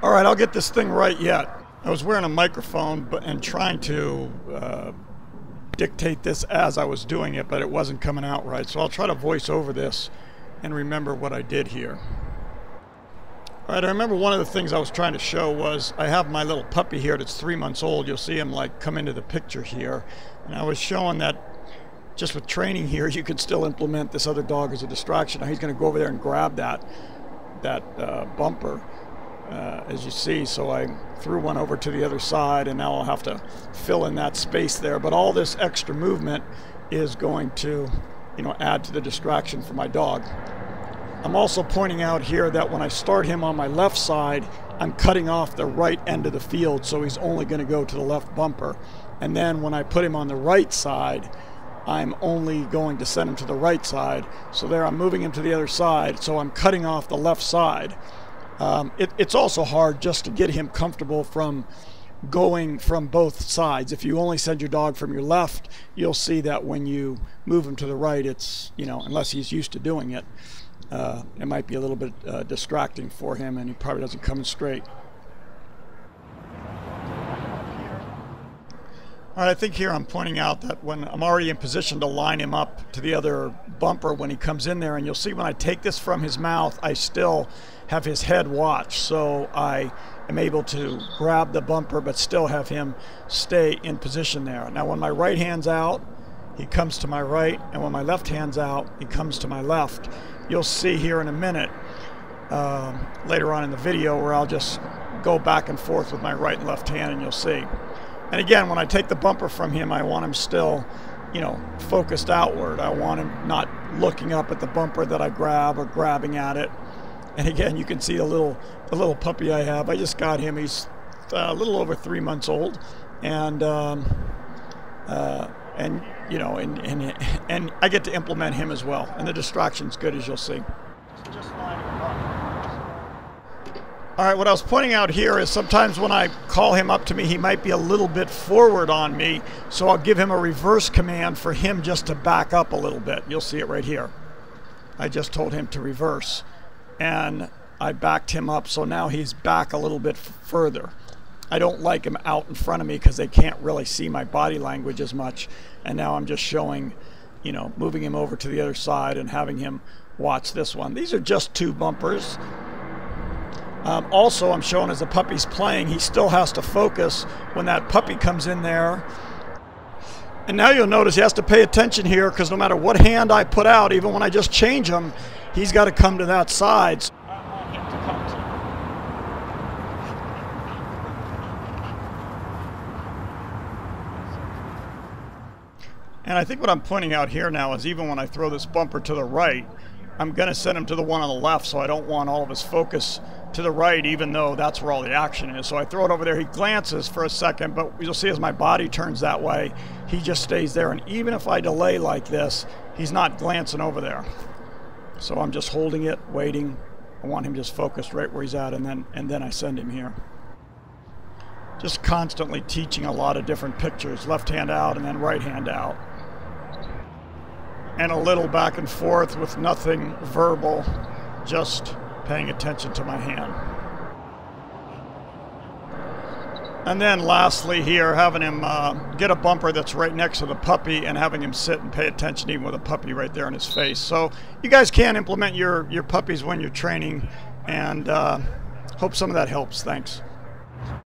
All right, I'll get this thing right yet. I was wearing a microphone and trying to dictate this as I was doing it, but it wasn't coming out right. So I'll try to voice over this and remember what I did here. All right, I remember one of the things I was trying to show was I have my little puppy here that's 3 months old. You'll see him like come into the picture here. And I was showing that just with training here, you can still implement this other dog as a distraction. Now he's going to go over there and grab that bumper. As you see, so I threw one over to the other side, and now I'll have to fill in that space there. But all this extra movement is going to, add to the distraction for my dog. I'm also pointing out here that when I start him on my left side, I'm cutting off the right end of the field, so he's only going to go to the left bumper. And then when I put him on the right side, I'm only going to send him to the right side. So there, I'm moving him to the other side, so I'm cutting off the left side. It's also hard just to get him comfortable from going from both sides. If you only send your dog from your left, you'll see that when you move him to the right, it's, unless he's used to doing it, it might be a little bit distracting for him, and he probably doesn't come in straight. All right, I think here I'm pointing out that when I'm already in position to line him up to the other bumper when he comes in there, and you'll see when I take this from his mouth, I still have his head watch, so I am able to grab the bumper but still have him stay in position there. Now when my right hand's out, he comes to my right, and when my left hand's out, he comes to my left. You'll see here in a minute, later on in the video, where I'll just go back and forth with my right and left hand, and you'll see. And again, when I take the bumper from him, I want him still, focused outward. I want him not looking up at the bumper that I grab or grabbing at it. And again, you can see the little puppy I have. I just got him. He's a little over 3 months old, and I get to implement him as well. And the distraction's good, as you'll see. All right, what I was pointing out here is sometimes when I call him up to me, he might be a little bit forward on me, so I'll give him a reverse command for him just to back up a little bit. You'll see it right here. I just told him to reverse, and I backed him up, so now he's back a little bit further. I don't like him out in front of me because they can't really see my body language as much, and now I'm just showing, moving him over to the other side and having him watch this one. These are just 2 bumpers. Also, I'm showing as the puppy's playing, he still has to focus when that puppy comes in there. And now you'll notice he has to pay attention here, because no matter what hand I put out, even when I just change him, he's got to come to that side. I want him to come to. And I think what I'm pointing out here now is even when I throw this bumper to the right, I'm going to send him to the one on the left, so I don't want all of his focus to the right, even though that's where all the action is. So I throw it over there. He glances for a second, but you'll see as my body turns that way, he just stays there. And even if I delay like this, he's not glancing over there. So I'm just holding it, waiting. I want him just focused right where he's at, and then I send him here. Just constantly teaching a lot of different pictures, left hand out and then right hand out. And a little back and forth with nothing verbal, just paying attention to my hand. And then lastly here, having him get a bumper that's right next to the puppy and having him sit and pay attention even with a puppy right there in his face. So you guys can implement your puppies when you're training, and hope some of that helps. Thanks.